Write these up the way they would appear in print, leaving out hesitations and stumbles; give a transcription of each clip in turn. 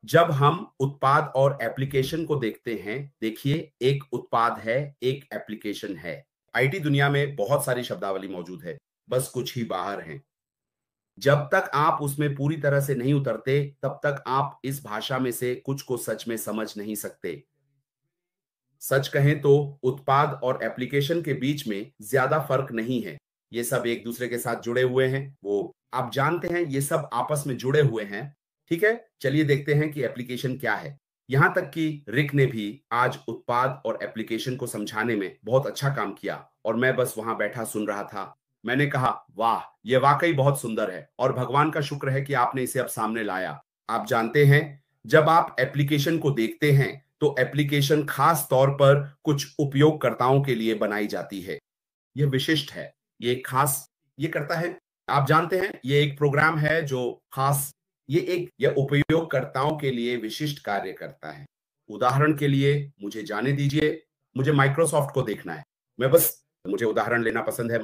जब हम उत्पाद और एप्लीकेशन को देखते हैं, देखिए एक उत्पाद है, एक एप्लीकेशन है। आईटी दुनिया में बहुत सारी शब्दावली मौजूद है, बस कुछ ही बाहर हैं। जब तक आप उसमें पूरी तरह से नहीं उतरते, तब तक आप इस भाषा में से कुछ को सच में समझ नहीं सकते। सच कहें तो उत्पाद और एप्लीकेशन के बीच में ज्यादा फर्क नहीं है। ये सब एक दूसरे के साथ जुड़े हुए हैं, वो आप जानते हैं, ये सब आपस में जुड़े हुए हैं। ठीक है, चलिए देखते हैं कि एप्लीकेशन क्या है। यहां तक कि रिक ने भी आज उत्पाद और एप्लीकेशन को समझाने में बहुत अच्छा काम किया और मैं बस वहां बैठा सुन रहा था। मैंने कहा, वाह, ये वाकई बहुत सुंदर है और भगवान का शुक्र है कि आपने इसे अब सामने लाया। आप जानते हैं, जब आप एप्लीकेशन को देखते हैं तो एप्लीकेशन खास तौर पर कुछ उपयोगकर्ताओं के लिए बनाई जाती है। यह विशिष्ट है, ये खास ये करता है। आप जानते हैं, ये एक प्रोग्राम है जो खास यह उपयोगकर्ताओं के लिए विशिष्ट कार्य करता है। उदाहरण के लिए मुझे जाने दीजिए, मुझे माइक्रोसॉफ्ट को देखना है। मुझे उदाहरण लेना पसंद है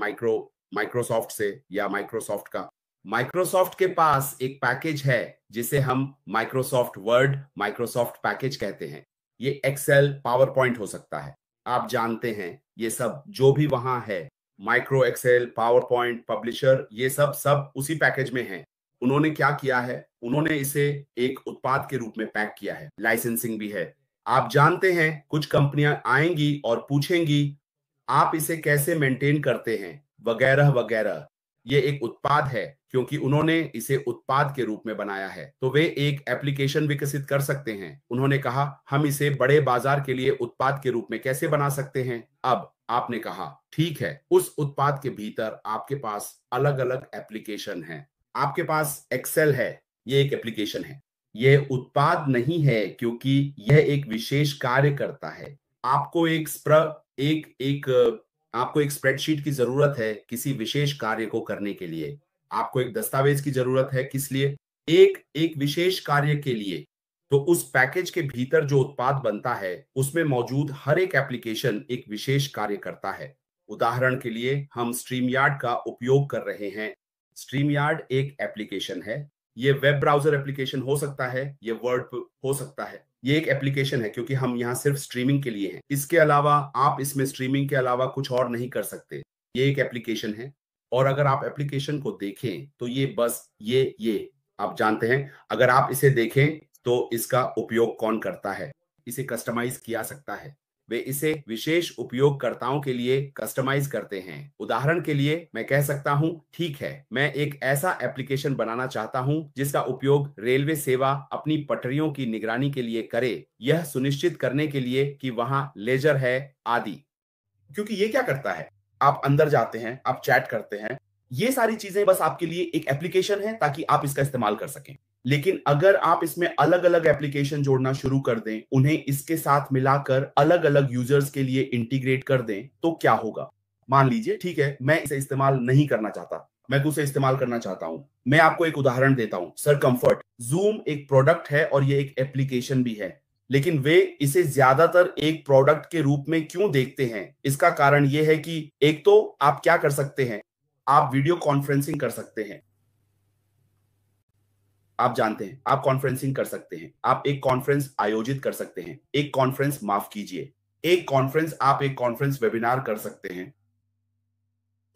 माइक्रोसॉफ्ट से या माइक्रोसॉफ्ट का। माइक्रोसॉफ्ट के पास एक पैकेज है जिसे हम माइक्रोसॉफ्ट वर्ड, माइक्रोसॉफ्ट पैकेज कहते हैं। ये एक्सेल, पावर पॉइंट हो सकता है। आप जानते हैं, ये सब जो भी वहां है, micro Excel, PowerPoint, Publisher, ये सब सब उसी पैकेज में है। उन्होंने क्या किया है, उन्होंने इसे एक उत्पाद के रूप में पैक किया है। लाइसेंसिंग भी है। आप जानते हैं, कुछ कंपनियां आएंगी और पूछेंगी आप इसे कैसे मेंटेन करते हैं, वगैरह वगैरह। ये एक उत्पाद है, क्योंकि उन्होंने इसे उत्पाद के रूप में बनाया है, तो वे एक एप्लीकेशन विकसित कर सकते हैं। उन्होंने कहा, हम इसे बड़े बाजार के लिए उत्पाद के रूप में कैसे बना सकते हैं। अब आपने कहा, ठीक है, उस उत्पाद के भीतर आपके पास अलग अलग एप्लीकेशन हैं। आपके पास एक्सेल है, ये एक एप्लीकेशन है। यह उत्पाद नहीं है, क्योंकि यह एक विशेष कार्य करता है। आपको एक एक एक आपको एक स्प्रेडशीट की जरूरत है किसी विशेष कार्य को करने के लिए। आपको एक दस्तावेज की जरूरत है, किस लिए? एक एक विशेष कार्य के लिए। तो उस पैकेज के भीतर जो उत्पाद बनता है, उसमें मौजूद हर एक एप्लीकेशन एक विशेष कार्य करता है। उदाहरण के लिए हम स्ट्रीम यार्ड का उपयोग कर रहे हैं। स्ट्रीम यार्ड एक एप्लीकेशन है। ये वेब ब्राउजर एप्लीकेशन हो सकता है, ये वर्ड हो सकता है। ये एक एप्लीकेशन है, क्योंकि हम यहाँ सिर्फ स्ट्रीमिंग के लिए हैं। इसके अलावा आप इसमें स्ट्रीमिंग के अलावा कुछ और नहीं कर सकते। ये एक एप्लीकेशन है। और अगर आप एप्लीकेशन को देखें तो ये बस ये आप जानते हैं, अगर आप इसे देखें तो इसका उपयोग कौन करता है? इसे कस्टमाइज किया सकता है। वे इसे विशेष उपयोगकर्ताओं के लिए कस्टमाइज करते हैं। उदाहरण के लिए मैं कह सकता हूं, ठीक है, मैं एक ऐसा एप्लीकेशन बनाना चाहता हूं जिसका उपयोग रेलवे सेवा अपनी पटरियों की निगरानी के लिए करे, यह सुनिश्चित करने के लिए कि वहां लेजर है, आदि। क्योंकि ये क्या करता है, आप अंदर जाते हैं, आप चैट करते हैं, ये सारी चीजें बस आपके लिए एक एप्लीकेशन है ताकि आप इसका इस्तेमाल कर सकें। लेकिन अगर आप इसमें अलग अलग एप्लीकेशन जोड़ना शुरू कर दें, उन्हें इसके साथ मिलाकर अलग अलग यूजर्स के लिए इंटीग्रेट कर दें, तो क्या होगा? मान लीजिए, ठीक है, मैं इसे इस्तेमाल नहीं करना चाहता, मैं उसे इस्तेमाल करना चाहता हूं। मैं आपको एक उदाहरण देता हूं, सर कंफर्ट। जूम एक प्रोडक्ट है और ये एक एप्लीकेशन भी है, लेकिन वे इसे ज्यादातर एक प्रोडक्ट के रूप में क्यों देखते हैं? इसका कारण यह है कि एक तो आप क्या कर सकते हैं, आप वीडियो कॉन्फ्रेंसिंग कर सकते हैं। आप जानते हैं, आप कॉन्फ्रेंसिंग कर सकते हैं, आप एक कॉन्फ्रेंस आयोजित कर सकते हैं, एक कॉन्फ्रेंस, माफ कीजिए, आप एक कॉन्फ्रेंस वेबिनार कर सकते हैं।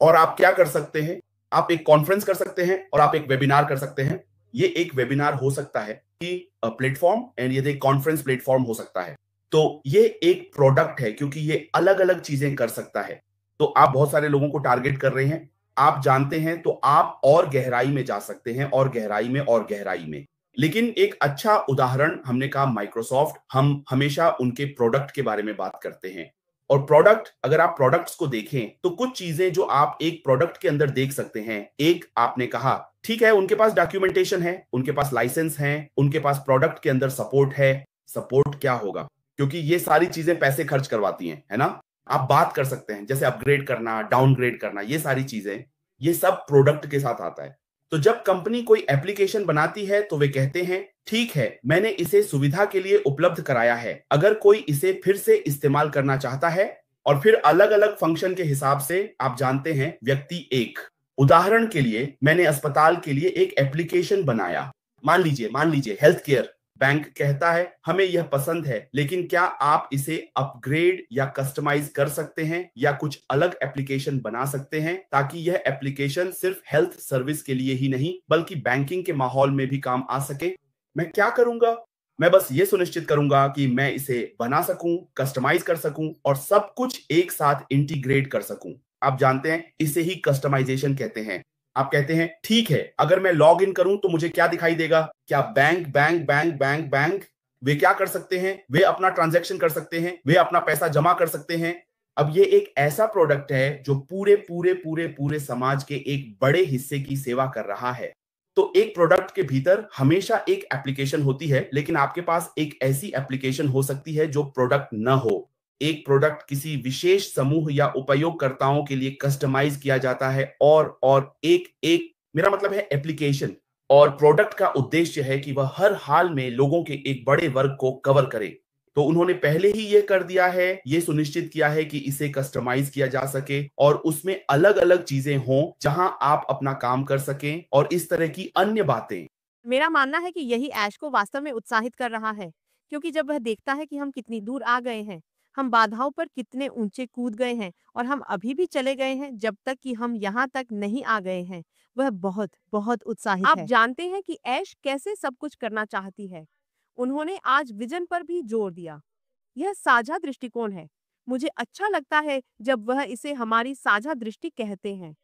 और आप क्या कर सकते हैं, आप एक कॉन्फ्रेंस कर सकते हैं और आप एक वेबिनार कर सकते हैं। ये एक वेबिनार हो सकता है कि प्लेटफॉर्म, एंड ये एक कॉन्फ्रेंस प्लेटफॉर्म हो सकता है। तो ये एक प्रोडक्ट है, क्योंकि ये अलग अलग चीजें कर सकता है। तो आप बहुत सारे लोगों को टारगेट कर रहे हैं, आप जानते हैं, तो आप और गहराई में जा सकते हैं, और गहराई में और गहराई में। लेकिन एक अच्छा उदाहरण, हमने कहा माइक्रोसॉफ्ट, हम हमेशा उनके प्रोडक्ट के बारे में बात करते हैं। और प्रोडक्ट, अगर आप प्रोडक्ट्स को देखें तो कुछ चीजें जो आप एक प्रोडक्ट के अंदर देख सकते हैं। एक, आपने कहा, ठीक है, उनके पास डॉक्यूमेंटेशन है, उनके पास लाइसेंस है, उनके पास प्रोडक्ट के अंदर सपोर्ट है। सपोर्ट क्या होगा? क्योंकि ये सारी चीजें पैसे खर्च करवाती हैं, है ना? आप बात कर सकते हैं, जैसे अपग्रेड करना, डाउनग्रेड करना, ये सारी चीजें, ये सब प्रोडक्ट के साथ आता है। तो जब कंपनी कोई एप्लीकेशन बनाती है तो वे कहते हैं, ठीक है, मैंने इसे सुविधा के लिए उपलब्ध कराया है, अगर कोई इसे फिर से इस्तेमाल करना चाहता है, और फिर अलग अलग फंक्शन के हिसाब से, आप जानते हैं, व्यक्ति एक। उदाहरण के लिए मैंने अस्पताल के लिए एक एप्लीकेशन बनाया, मान लीजिए हेल्थ केयर, बैंक कहता है हमें यह पसंद है, लेकिन क्या आप इसे अपग्रेड या कस्टमाइज कर सकते हैं या कुछ अलग एप्लीकेशन बना सकते हैं ताकि यह एप्लीकेशन सिर्फ हेल्थ सर्विस के लिए ही नहीं बल्कि बैंकिंग के माहौल में भी काम आ सके। मैं क्या करूंगा? मैं बस ये सुनिश्चित करूंगा कि मैं इसे बना सकूं, कस्टमाइज कर सकूं और सब कुछ एक साथ इंटीग्रेट कर सकूं। आप जानते हैं इसे ही कस्टमाइजेशन कहते हैं। आप कहते हैं ठीक है, अगर मैं लॉग इन करूं तो मुझे क्या दिखाई देगा? क्या bank bank bank bank bank वे क्या कर सकते हैं? वे अपना ट्रांजैक्शन कर सकते हैं, वे अपना पैसा जमा कर सकते हैं। अब ये एक ऐसा प्रोडक्ट है जो पूरे पूरे पूरे पूरे समाज के एक बड़े हिस्से की सेवा कर रहा है। तो एक प्रोडक्ट के भीतर हमेशा एक एप्लीकेशन होती है, लेकिन आपके पास एक ऐसी एप्लीकेशन हो सकती है जो प्रोडक्ट न हो। एक प्रोडक्ट किसी विशेष समूह या उपयोगकर्ताओं के लिए कस्टमाइज किया जाता है और एक एक मेरा मतलब है एप्लीकेशन। और प्रोडक्ट का उद्देश्य है कि वह हर हाल में लोगों के एक बड़े वर्ग को कवर करे। तो उन्होंने पहले ही ये कर दिया है, ये सुनिश्चित किया है कि इसे कस्टमाइज किया जा सके और उसमें अलग-अलग चीजें हों जहां आप अपना काम कर सकें और इस तरह की अन्य बातें। मेरा मानना है कि यही ऐश को वास्तव में उत्साहित कर रहा है, क्योंकि जब वह देखता है कि हम कितनी दूर आ गए हैं, हम बाधाओं पर कितने ऊंचे कूद गए हैं और हम अभी भी चले गए हैं जब तक कि हम यहाँ तक नहीं आ गए हैं, वह बहुत बहुत उत्साहित है। आप जानते हैं कि ऐश कैसे सब कुछ करना चाहती है। उन्होंने आज विजन पर भी जोर दिया। यह साझा दृष्टिकोण है। मुझे अच्छा लगता है जब वह इसे हमारी साझा दृष्टि कहते हैं।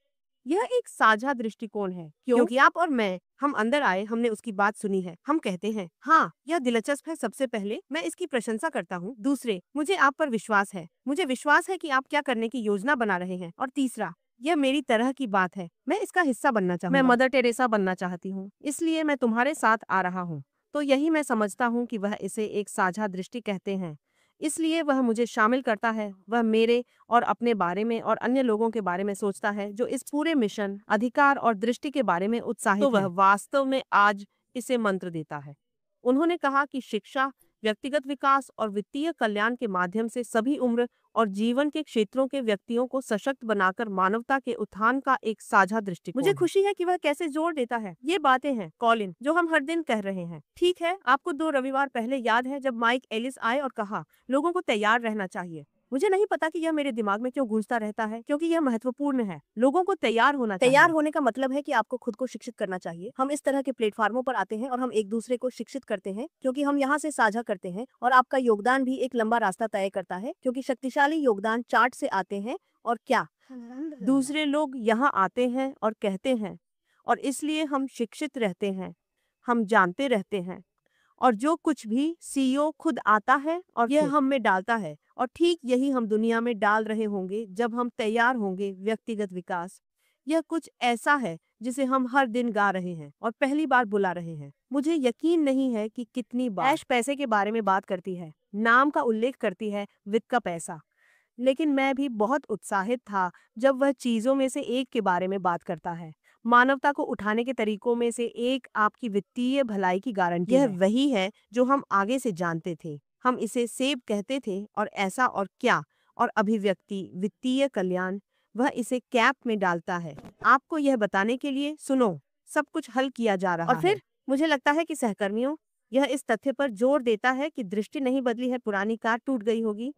यह एक साझा दृष्टिकोण है क्योंकि आप और मैं, हम अंदर आए, हमने उसकी बात सुनी है, हम कहते हैं हाँ यह दिलचस्प है। सबसे पहले मैं इसकी प्रशंसा करता हूँ। दूसरे, मुझे आप पर विश्वास है, मुझे विश्वास है कि आप क्या करने की योजना बना रहे हैं। और तीसरा, यह मेरी तरह की बात है, मैं इसका हिस्सा बनना चाहूँगा। मैं मदर टेरेसा बनना चाहती हूँ, इसलिए मैं तुम्हारे साथ आ रहा हूँ। तो यही मैं समझता हूँ कि वह इसे एक साझा दृष्टि कहते हैं, इसलिए वह मुझे शामिल करता है। वह मेरे और अपने बारे में और अन्य लोगों के बारे में सोचता है जो इस पूरे मिशन, अधिकार और दृष्टि के बारे में उत्साहित तो वह वास्तव में आज इसे मंत्र देता है। उन्होंने कहा कि शिक्षा, व्यक्तिगत विकास और वित्तीय कल्याण के माध्यम से सभी उम्र और जीवन के क्षेत्रों के व्यक्तियों को सशक्त बनाकर मानवता के उत्थान का एक साझा दृष्टिकोण। मुझे खुशी है कि वह कैसे जोर देता है। ये बातें हैं कॉलिन जो हम हर दिन कह रहे हैं। ठीक है, आपको 2 रविवार पहले याद है जब माइक एलिस आए और कहा लोगों को तैयार रहना चाहिए। मुझे नहीं पता कि यह मेरे दिमाग में क्यों गूंजता रहता है, क्योंकि यह महत्वपूर्ण है। लोगों को तैयार होना चाहिए। तैयार होने का मतलब है कि आपको खुद को शिक्षित करना चाहिए। हम इस तरह के प्लेटफार्मों पर आते हैं और हम एक दूसरे को शिक्षित करते हैं क्योंकि हम यहाँ से साझा करते हैं और आपका योगदान भी एक लंबा रास्ता तय करता है क्योंकि शक्तिशाली योगदान चार्ट से आते हैं और क्या दूसरे लोग यहाँ आते हैं और कहते हैं और इसलिए हम शिक्षित रहते हैं, हम जानते रहते हैं और जो कुछ भी सीईओ खुद आता है और यह हम में डालता है और ठीक यही हम दुनिया में डाल रहे होंगे जब हम तैयार होंगे। व्यक्तिगत विकास, यह कुछ ऐसा है जिसे हम हर दिन गा रहे हैं और पहली बार बुला रहे हैं। मुझे यकीन नहीं है कि कितनी बार ऐश पैसे के बारे में बात करती है, नाम का उल्लेख करती है, वित्त का पैसा, लेकिन मैं भी बहुत उत्साहित था जब वह चीजों में से एक के बारे में बात करता है। मानवता को उठाने के तरीकों में से एक आपकी वित्तीय भलाई की गारंटी यह है। वही है जो हम आगे से जानते थे। हम इसे सेब कहते थे और ऐसा और क्या और अभिव्यक्ति वित्तीय कल्याण, वह इसे कैप में डालता है आपको यह बताने के लिए सुनो सब कुछ हल किया जा रहा है। और फिर मुझे लगता है कि सहकर्मियों, यह इस तथ्य पर जोर देता है कि दृष्टि नहीं बदली है। पुरानी कार टूट गई होगी,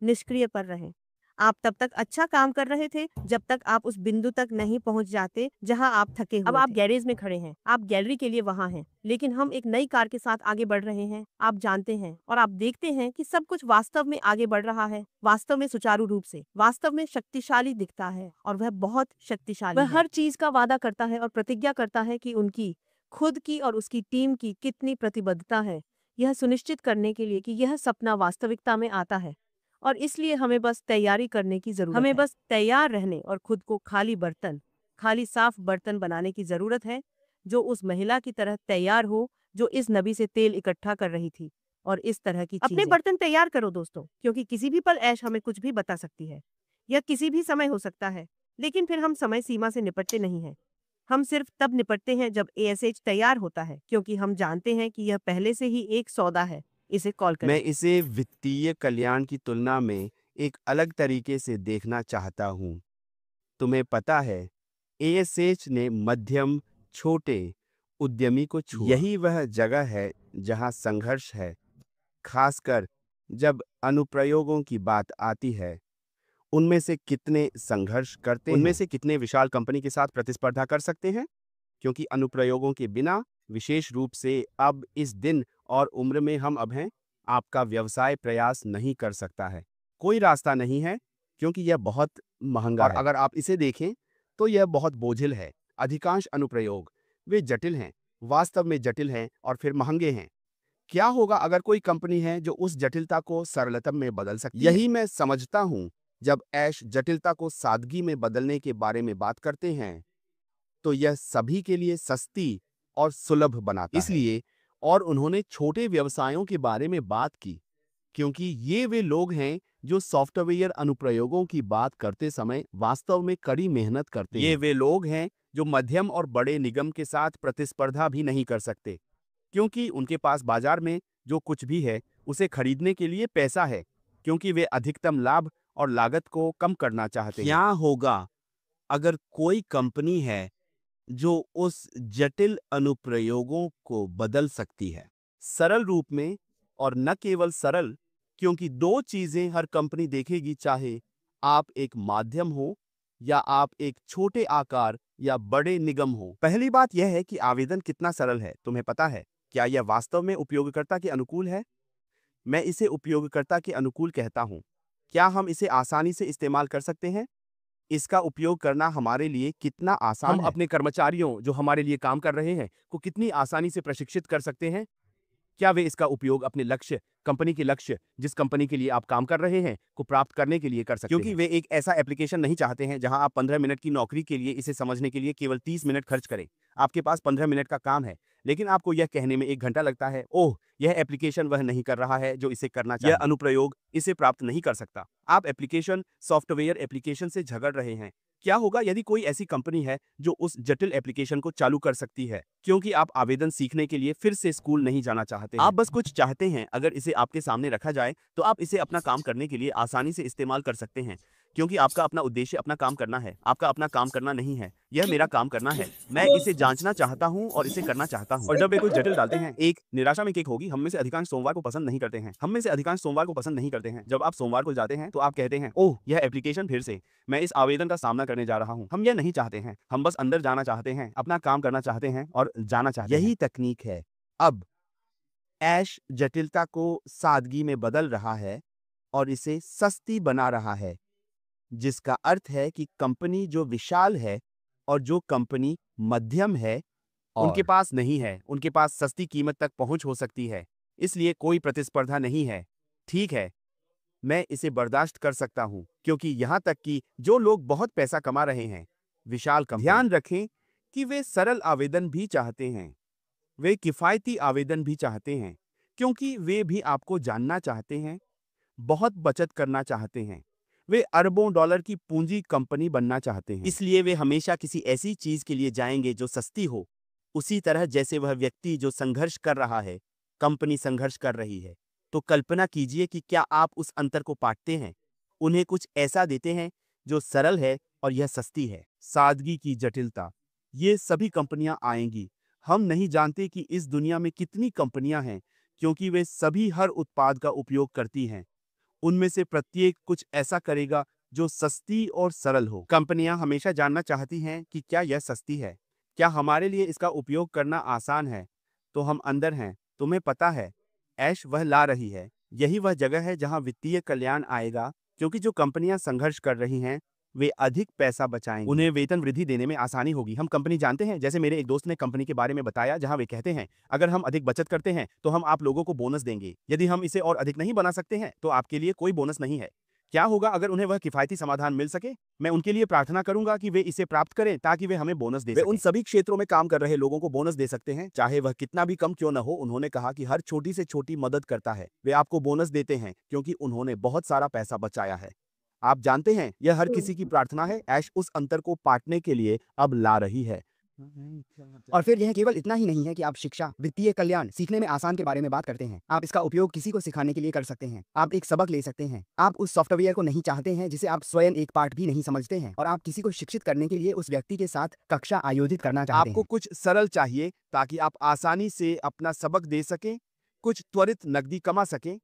निष्क्रिय पर रहें। आप तब तक अच्छा काम कर रहे थे जब तक आप उस बिंदु तक नहीं पहुंच जाते जहां आप थके हुए अब आप गैरेज में खड़े हैं, आप गैलरी के लिए वहां हैं, लेकिन हम एक नई कार के साथ आगे बढ़ रहे हैं। आप जानते हैं और आप देखते हैं कि सब कुछ वास्तव में आगे बढ़ रहा है, वास्तव में सुचारू रूप से, वास्तव में शक्तिशाली दिखता है और वह बहुत शक्तिशाली है। वह हर चीज का वादा करता है और प्रतिज्ञा करता है कि उनकी खुद की और उसकी टीम की कितनी प्रतिबद्धता है यह सुनिश्चित करने के लिए कि यह सपना वास्तविकता में आता है। और इसलिए हमें बस तैयारी करने की जरूरत है। हमें बस तैयार रहने और खुद को खाली साफ बर्तन बनाने की जरूरत है, जो उस महिला की तरह तैयार हो जो इस नबी से तेल इकट्ठा कर रही थी और इस तरह की चीजें। अपने बर्तन तैयार करो दोस्तों, क्योंकि किसी भी पल ऐश हमें कुछ भी बता सकती है। यह किसी भी समय हो सकता है, लेकिन फिर हम समय सीमा से निपटते नहीं हैं। हम सिर्फ तब निपटते हैं जब ASH तैयार होता है, क्योंकि हम जानते हैं कि यह पहले से ही एक सौदा है। इसे कॉल करें। मैं इसे वित्तीय कल्याण की तुलना में एक अलग तरीके से देखना चाहता हूँ। तुम्हें पता है, ASH ने मध्यम, छोटे, उद्यमी को छुआ। यही वह जगह है जहां संघर्ष है, खासकर जब अनुप्रयोगों की बात आती है। उनमें से कितने संघर्ष करते हैं? उनमें से कितने विशाल कंपनी के साथ प्रतिस्पर्धा कर सकते हैं? क्योंकि अनुप्रयोगों के बिना, विशेष रूप से अब इस दिन और उम्र में हम अब हैं, आपका व्यवसाय प्रयास नहीं कर सकता है। कोई रास्ता नहीं है, क्योंकि यह बहुत महंगा है। और अगर आप इसे देखें तो यह बहुत बोझिल है। अधिकांश अनुप्रयोग वे जटिल हैं, वास्तव में जटिल हैं और फिर महंगे हैं। क्या होगा अगर कोई कंपनी है जो उस जटिलता को सरलता में बदल सकती है? यही मैं समझता हूं। जब ऐश जटिलता को सादगी में बदलने के बारे में बात करते हैं, तो यह सभी के लिए सस्ती और सुलभ बनाता है। इसलिए और उन्होंने छोटे व्यवसायों के बारे में बात की, क्योंकि ये वे लोग हैं जो सॉफ्टवेयर अनुप्रयोगों की बात करते समय वास्तव में कड़ी मेहनत करते हैं। ये वे लोग हैं जो मध्यम और बड़े निगम के साथ प्रतिस्पर्धा भी नहीं कर सकते, क्योंकि उनके पास बाजार में जो कुछ भी है उसे खरीदने के लिए पैसा है, क्योंकि वे अधिकतम लाभ और लागत को कम करना चाहते हैं। क्या होगा अगर कोई कंपनी है जो उस जटिल अनुप्रयोगों को बदल सकती है, सरल रूप में, और न केवल सरल, क्योंकि दो चीजें हर कंपनी देखेगी, चाहे आप एक माध्यम हो या आप एक छोटे आकार या बड़े निगम हो। पहली बात यह है कि आवेदन कितना सरल है। तुम्हें पता है, क्या यह वास्तव में उपयोगकर्ता के अनुकूल है? मैं इसे उपयोगकर्ता के अनुकूल कहता हूं। क्या हम इसे आसानी से इस्तेमाल कर सकते हैं? इसका उपयोग करना हमारे लिए कितना आसान है? हम अपने कर्मचारियों जो हमारे लिए काम कर रहे हैं को कितनी आसानी से प्रशिक्षित कर सकते हैं? क्या वे इसका उपयोग अपने लक्ष्य, कंपनी के लक्ष्य, जिस कंपनी के लिए आप काम कर रहे हैं, को प्राप्त करने के लिए कर सकते हैं? क्योंकि वे एक ऐसा एप्लीकेशन नहीं चाहते हैं जहां आप 15 मिनट की नौकरी के लिए इसे समझने के लिए केवल 30 मिनट खर्च करें। आपके पास 15 मिनट का काम है, लेकिन आपको यह कहने में 1 घंटा लगता है, ओह, यह एप्लीकेशन वह नहीं कर रहा है जो इसे करना चाहिए। यह अनुप्रयोग इसे प्राप्त नहीं कर सकता। आप एप्लीकेशन, सॉफ्टवेयर एप्लीकेशन से झगड़ रहे हैं। क्या होगा यदि कोई ऐसी कंपनी है जो उस जटिल एप्लीकेशन को चालू कर सकती है? क्योंकि आप आवेदन सीखने के लिए फिर से स्कूल नहीं जाना चाहते हैं। आप बस कुछ चाहते हैं। अगर इसे आपके सामने रखा जाए तो आप इसे अपना काम करने के लिए आसानी से इस्तेमाल कर सकते हैं, क्योंकि आपका अपना उद्देश्य अपना काम करना है। आपका अपना काम करना नहीं है, यह मेरा काम करना है। मैं इसे जांचना चाहता हूं और इसे करना चाहता हूं। और जब वे कुछ जटिल डालते हैं, एक निराशा में किक होगी। हम में से अधिकांश सोमवार को पसंद नहीं करते हैं। हम में से अधिकांश सोमवार को पसंद नहीं करते हैं। जब आप सोमवार को जाते हैं तो आप कहते हैं, ओह, यह एप्लीकेशन फिर से, मैं इस आवेदन का सामना करने जा रहा हूं। हम यह नहीं चाहते हैं। हम बस अंदर जाना चाहते हैं, अपना काम करना चाहते हैं और जाना चाहते हैं। यही तकनीक है। अब ऐश जटिलता को सादगी में बदल रहा है और इसे सस्ती बना रहा है, जिसका अर्थ है कि कंपनी जो विशाल है और जो कंपनी मध्यम है, उनके पास नहीं है। उनके पास सस्ती कीमत तक पहुंच हो सकती है, इसलिए कोई प्रतिस्पर्धा नहीं है। ठीक है, मैं इसे बर्दाश्त कर सकता हूं, क्योंकि यहां तक कि जो लोग बहुत पैसा कमा रहे हैं, विशाल कंपनी। ध्यान रखें कि वे सरल आवेदन भी चाहते हैं। वे किफायती आवेदन भी चाहते हैं, क्योंकि वे भी आपको जानना चाहते हैं, बहुत बचत करना चाहते हैं। वे अरबों डॉलर की पूंजी कंपनी बनना चाहते हैं। इसलिए वे हमेशा किसी ऐसी चीज के लिए जाएंगे जो सस्ती हो, उसी तरह जैसे वह व्यक्ति जो संघर्ष कर रहा है, कंपनी संघर्ष कर रही है। तो कल्पना कीजिए कि क्या आप उस अंतर को पाटते हैं, उन्हें कुछ ऐसा देते हैं जो सरल है और यह सस्ती है। सादगी की जटिलता, ये सभी कंपनियां आएंगी। हम नहीं जानते कि इस दुनिया में कितनी कंपनियां हैं, क्योंकि वे सभी हर उत्पाद का उपयोग करती हैं। उनमें से प्रत्येक कुछ ऐसा करेगा जो सस्ती और सरल हो। कंपनियां हमेशा जानना चाहती हैं कि क्या यह सस्ती है, क्या हमारे लिए इसका उपयोग करना आसान है। तो हम अंदर हैं। तुम्हें पता है, ऐश वह ला रही है। यही वह जगह है जहां वित्तीय कल्याण आएगा, क्योंकि जो कंपनियां संघर्ष कर रही हैं, वे अधिक पैसा बचाएंगी। उन्हें वेतन वृद्धि देने में आसानी होगी। हम कंपनी जानते हैं, जैसे मेरे एक दोस्त ने कंपनी के बारे में बताया, जहां वे कहते हैं, अगर हम अधिक बचत करते हैं तो हम आप लोगों को बोनस देंगे। यदि हम इसे और अधिक नहीं बना सकते हैं तो आपके लिए कोई बोनस नहीं है। क्या होगा अगर उन्हें वह किफायती समाधान मिल सके? मैं उनके लिए प्रार्थना करूंगा कि वे इसे प्राप्त करें ताकि वे हमें बोनस दे सकें। वे उन सभी क्षेत्रों में काम कर रहे लोगों को बोनस दे सकते हैं, चाहे वह कितना भी कम क्यों न हो। उन्होंने कहा कि हर छोटी से छोटी मदद करता है। वे आपको बोनस देते हैं क्योंकि उन्होंने बहुत सारा पैसा बचाया है। आप जानते हैं, यह हर किसी की प्रार्थना है। ऐश उस अंतर को पाटने के लिए अब ला रही है। और फिर यह केवल इतना ही नहीं है कि आप शिक्षा, वित्तीय कल्याण, सीखने में आसान के बारे में बात करते हैं। आप इसका उपयोग किसी को सिखाने के लिए कर सकते हैं। आप एक सबक ले सकते हैं। आप उस सॉफ्टवेयर को नहीं चाहते हैं जिसे आप स्वयं एक पाठ भी नहीं समझते हैं, और आप किसी को शिक्षित करने के लिए उस व्यक्ति के साथ कक्षा आयोजित करना चाहते आपको हैं। कुछ सरल चाहिए ताकि आप आसानी से अपना सबक दे सकें, कुछ त्वरित नकदी कमा सकें।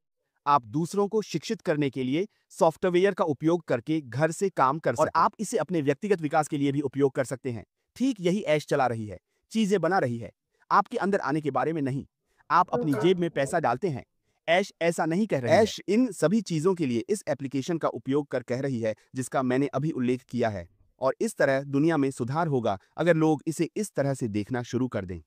आप दूसरों को शिक्षित करने के लिए सॉफ्टवेयर का उपयोग करके घर से काम कर सकते हैं, और आप इसे अपने व्यक्तिगत विकास के लिए भी उपयोग कर सकते हैं। ठीक यही ऐश चला रही है, चीजें बना रही है, आपके अंदर आने के बारे में नहीं। आप अपनी जेब में पैसा डालते हैं। ऐश ऐसा नहीं कह रही है। ऐश इन सभी चीजों के लिए इस एप्लीकेशन का उपयोग कर कह रही है जिसका मैंने अभी उल्लेख किया है, और इस तरह दुनिया में सुधार होगा अगर लोग इसे इस तरह से देखना शुरू कर दें।